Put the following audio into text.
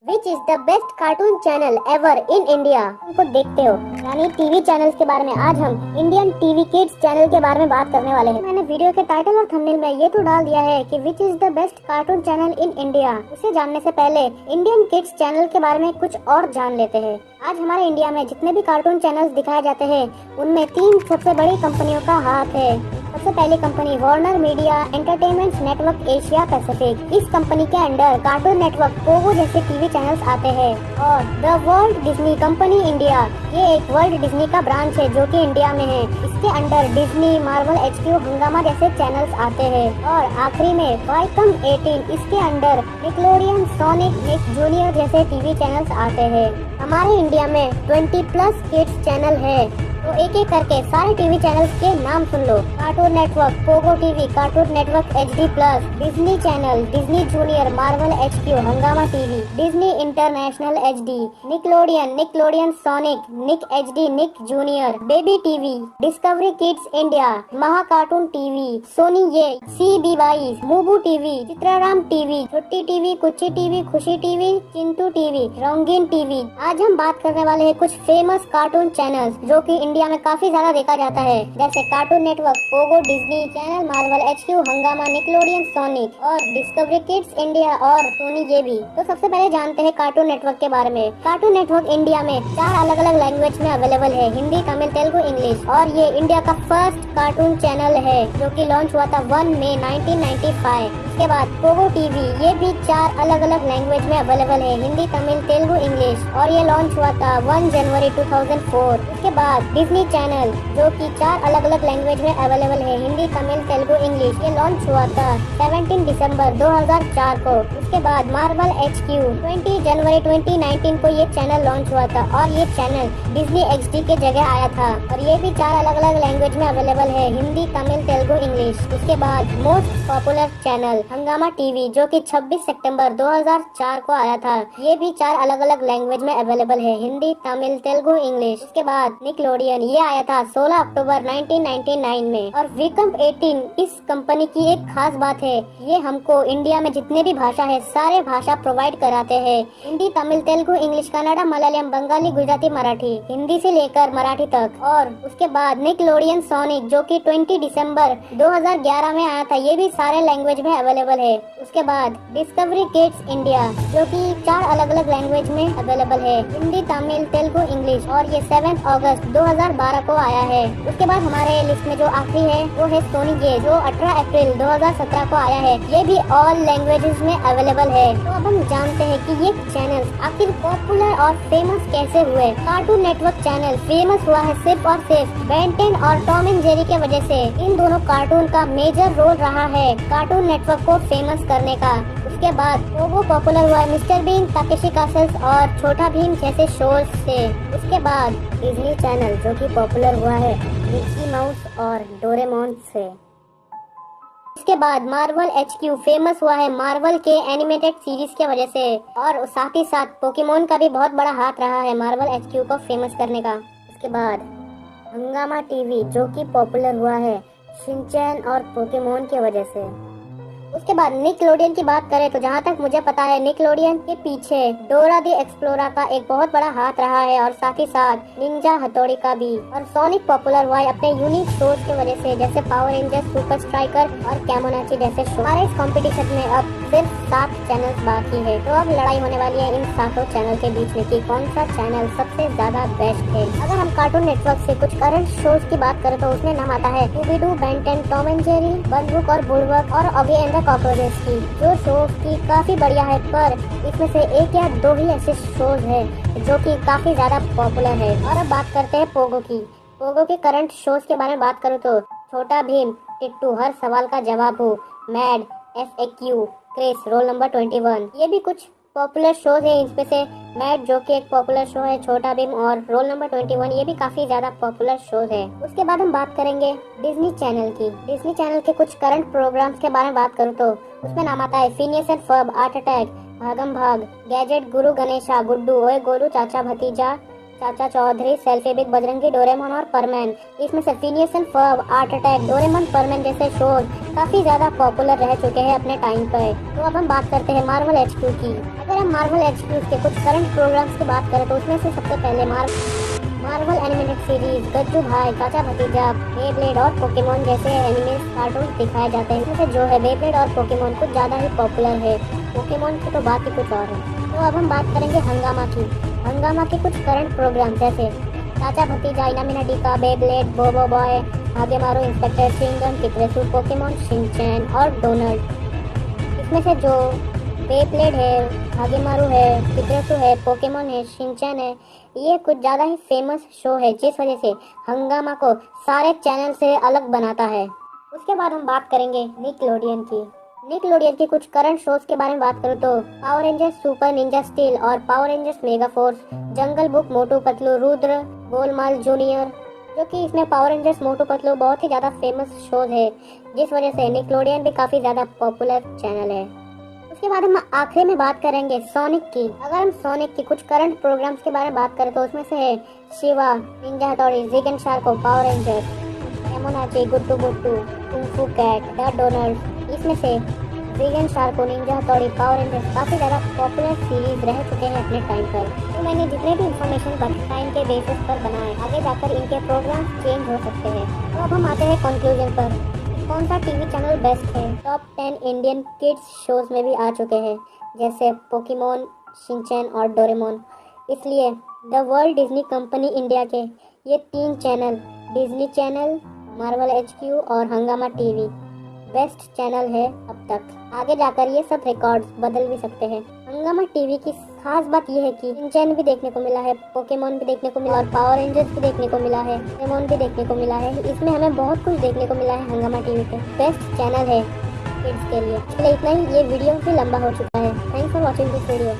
Which is the best cartoon channel ever in India. उनको देखते हो यानी टीवी चैनल्स के बारे में। आज हम इंडियन टीवी किड्स चैनल के बारे में बात करने वाले हैं। मैंने वीडियो के टाइटल और थंबनेल में ये तो डाल दिया है कि which is the best cartoon channel in India. उसे जानने से पहले इंडियन किड्स चैनल के बारे में कुछ और जान लेते हैं। आज हमारे इंडिया में जितने भी कार्टून चैनल्स दिखाए जाते हैं उनमें 3 सबसे बड़ी कंपनियों का हाथ है। सबसे पहली company Warner media entertainment network Asia Pacific. इस कंपनी के अंडर कार्टून नेटवर्क पोगो जैसे टीवी चैनल्स आते हैं। और the world Disney company India, ये एक वर्ल्ड डिज्नी का ब्रांच है जो कि इंडिया में है। इसके अंडर डिज्नी, मार्वल, HQ, हंगामा जैसे चैनल्स आते हैं। और आखिरी में वाइकम 18, इसके अंडर निकलोडियन, सोनिक, निक जूनियर जैसे टीवी चैनल्स आते हैं। हमारे इंडिया में 20+ किड्स चैनल है। तो एक एक करके सारे टीवी चैनल्स के नाम सुन लो। Cartoon Network, Pogo TV, Cartoon Network HD+, Disney Channel, Disney Junior, Marvel, HQ, Hungama TV, Disney International HD, Nickelodeon, Nickelodeon Sonic, Nick HD, Nick Junior, Baby TV, Discovery Kids India, Maha cartoon TV, Sony Yay, CB22, Moobu TV, Chithiram TV, Chutti TV, Kochu TV, Kushi TV, Chintu TV, Rangeen TV. आज हम बात करने वाले हैं कुछ famous cartoon channels जो कि India में काफी ज्यादा देखा जाता है, जैसे cartoon Network, Pogo, Disney channel, Marvel, HQ, हंगामा, निकलोडियन, सोनिक और डिस्कवरी किड्स इंडिया और सोनी ये भी। तो सबसे पहले जानते हैं कार्टून नेटवर्क के बारे में। कार्टून नेटवर्क इंडिया में 4 अलग अलग लैंग्वेज में अवेलेबल है, हिंदी, तमिल, तेलुगु, इंग्लिश। और ये इंडिया का फर्स्ट कार्टून चैनल है जो कि लॉन्च हुआ था 1 मई 1995। इसके बाद पोगो टीवी, ये भी 4 अलग अलग लैंग्वेज में अवेलेबल है, हिंदी, तमिल, तेलुगु, इंग्लिश। और ये लॉन्च हुआ था 1 जनवरी 2004। इसके बाद डिज्नी चैनल जो कि 4 अलग अलग लैंग्वेज में अवेलेबल है, हिंदी, तमिल, तेलुगु, इंग्लिश। ये लॉन्च हुआ था 17 दिसंबर 2004 को। इसके बाद मार्वल HQ 20 जनवरी 2019 को ये चैनल लॉन्च हुआ था और ये चैनल डिज्नी XD के जगह आया था। और ये भी 4 अलग अलग लैंग्वेज में अवेलेबल है, हिंदी, तमिल, तेलुगु, इंग्लिश। उसके बाद मोस्ट पॉपुलर चैनल हंगामा टीवी जो कि 26 सितंबर 2004 को आया था। ये भी 4 अलग अलग लैंग्वेज में अवेलेबल है, हिंदी, तमिल, तेलुगु, इंग्लिश। उसके बाद निकलोडियन, ये आया था 16 अक्टूबर 1999 में। और विकम 18, इस कंपनी की एक खास बात है, ये हमको इंडिया में जितने भी भाषा है सारे भाषा प्रोवाइड कराते हैं, हिंदी, तमिल, तेलुगु, इंग्लिश, कन्नड़ा, मलयालम, बंगाली, गुजराती, मराठी, हिंदी से लेकर मराठी तक। और उसके बाद निकलोडियन सोनिक जो कि 20 दिसंबर 2011 में आया था, ये भी सारे लैंग्वेज में अवेलेबल है। उसके बाद डिस्कवरी किड्स इंडिया जो कि 4 अलग अलग लैंग्वेज में अवेलेबल है, हिंदी, तमिल, तेलुगु, इंग्लिश। और ये 7 अगस्त 2012 को आया है। उसके बाद हमारे लिस्ट में जो आखिरी है वो है सोनी ये, जो 18 अप्रैल 2017 को आया है। ये भी ऑल लैंग्वेजेस में अवेलेबल है। तो अब हम जानते हैं कि ये चैनल्स आखिर पॉपुलर और फेमस कैसे हुए। कार्टून नेटवर्क चैनल फेमस हुआ है सिर्फ और सिर्फ बेन 10 और टॉम एंड जेरी के वजह से। इन दोनों कार्टून का मेजर रोल रहा है कार्टून नेटवर्क को फेमस करने का। उसके बाद पोगो पॉपुलर हुआ है मिस्टर बीन, ताकेशी कासल्स और छोटा भीम जैसे शोज से। उसके बाद डिज्नी चैनल जो कि पॉपुलर हुआ है मिकी माउस और डोरेमोन से। इसके बाद मार्वल HQ फेमस हुआ है मार्वल के एनिमेटेड सीरीज के वजह से। और साथ ही साथ पोकेमोन का भी बहुत बड़ा हाथ रहा है मार्वल HQ को फेमस करने का। उसके बाद हंगामा टीवी जो कि पॉपुलर हुआ है शिनचैन और पोकेमोन की वजह से। उसके बाद निकलोडियन की बात करें तो जहाँ तक मुझे पता है निकलोडियन के पीछे डोरा दी एक्सप्लोरा का एक बहुत बड़ा हाथ रहा है और साथ ही साथ निंजा हथौड़ी का भी। और सोनिक पॉपुलर हुआ है अपने यूनिक शोज की वजह से, जैसे पावर रेंजर्स, सुपर स्ट्राइकर और कैमोनाची जैसे शो। हमारे इस कंपटीशन में अब सिर्फ 7 चैनल्स बाकी है। तो अब लड़ाई होने वाली है इन 7 चैनल के बीच में कि कौन सा चैनल सबसे ज्यादा बेस्ट है। अगर हम कार्टून नेटवर्क से कुछ करंट शोज की बात करें तो उसमें नाम आता है Scooby Doo, Ben 10, Tom and Jerry, बंदूक और बुलवर्क और ऑगी एंड द कॉकरोचेस की। जो शोज की काफी बढ़िया है, पर इसमें से 1 या 2 ही ऐसे शोज है जो कि काफी ज्यादा पॉपुलर है। और अब बात करते हैं पोगो की। पोगो के करंट शोज के बारे में बात करूँ तो छोटा भीम, टिट्टू, हर सवाल का जवाब हो, मैड, FAQ, क्रेस, रोल नंबर 21, ये भी कुछ पॉपुलर शोज है। इसमें से मैड जो कि एक पॉपुलर शो है, छोटा भीम और रोल नंबर 21 ये भी काफी ज्यादा पॉपुलर शोज है। उसके बाद हम बात करेंगे डिज्नी चैनल की। डिज्नी चैनल के कुछ करंट प्रोग्राम्स के बारे में बात करूँ तो उसमें नाम आता है Phineas and Ferb, Art Attack, Bhagam Bhag, gadget, गुरु गणेशा, गुड्डू, ओए Golu, Chacha Bhatija, Chacha Chaudhary, selfie big, Bajrangi, Doraemon और परमैन। इसमें से Phineas and Ferb, Art Attack, Doraemon, Perman जैसे शोज काफी ज्यादा पॉपुलर रह चुके हैं अपने टाइम पर। तो अब हम बात करते हैं मार्वल HQ की। अगर हम मार्वल HQ के कुछ करंट प्रोग्राम्स की बात करें तो उसमें से सबसे पहले मार्वल एनिमेटेड सीरीज, गज्जू भाई, चाचा भतीजा, बेब्लेड और पोकेमोन जैसे एनिमेस कार्टून दिखाए जाते हैं। इसमें से जो है बेब्लेड और पोकेमोन कुछ ज्यादा ही पॉपुलर है, पोकेमोन की तो बात ही कुछ और है। तो अब हम बात करेंगे हंगामा की। हंगामा के कुछ करंट प्रोग्राम जैसे Chacha Bhatija, Eena Meena Deeka, Beyblade, BoBoiBoy, Hagemaru, inspector Chingum, Kiteretsu, Pokemon, Shinchan और डोनल्ड। इसमें से जो बेब्लेड है, हागेमारू है, कितरेसु है, पोकेमोन है, शिनचैन है, ये कुछ ज़्यादा ही फेमस शो है जिस वजह से हंगामा को सारे चैनल से अलग बनाता है। उसके बाद हम बात करेंगे निकलोडियन की। निकलोडियन के कुछ करंट शोज के बारे में बात करूँ तो power rangers super Ninja steel और पावर रेंजर्स मेगा फोर्स, जंगल बुक, मोटू पतलू, रुद्र, गोलमाल जूनियर, जो कि इसमें पावर रेंजर्स मोटू पतलू बहुत ही ज़्यादा फेमस शोज है जिस वजह से निकलोडियन भी काफ़ी ज़्यादा पॉपुलर चैनल है। उसके बाद हम आखिर में बात करेंगे सोनिक की। अगर हम सोनिक की कुछ करंट प्रोग्राम्स के बारे में बात करें तो उसमें से है Shiva, Ninja Hattori, Zig and Sharko, Power Rangers, एमोनाची, गुट्टू गुट्टू, Kung Fu Cat, the Donald. इसमें से Zig and Sharko, Ninja Hattori, Power Rangers काफ़ी ज़्यादा पॉपुलर सीरीज रह चुके हैं अपने टाइम पर। तो मैंने जितने भी इंफॉर्मेशन टाइम के बेसिस पर बनाए, आगे जाकर इनके प्रोग्राम्स चेंज हो सकते हैं। तो अब हम आते हैं कंक्लूजन पर। कौन सा टीवी चैनल बेस्ट है? टॉप 10 इंडियन किड्स शोज में भी आ चुके हैं जैसे पोकेमोन, शिनचैन और डोरेमोन। इसलिए the world Disney company India के ये 3 channel, Disney channel, Marvel HQ और हंगामा टीवी बेस्ट चैनल है अब तक। आगे जाकर ये सब रिकॉर्ड्स बदल भी सकते हैं। हंगामा टीवी की खास बात यह है कि शिनचैन भी देखने को मिला है, पोकेमोन भी देखने को मिला और पावर रेंजर्स भी देखने को मिला है, पोकेमोन भी देखने को मिला है। इसमें हमें बहुत कुछ देखने को मिला है। हंगामा टीवी पे बेस्ट चैनल है किड्स के लिए। इसलिए इतना ही, ये वीडियो भी लंबा हो चुका है। Thanks for watching this video.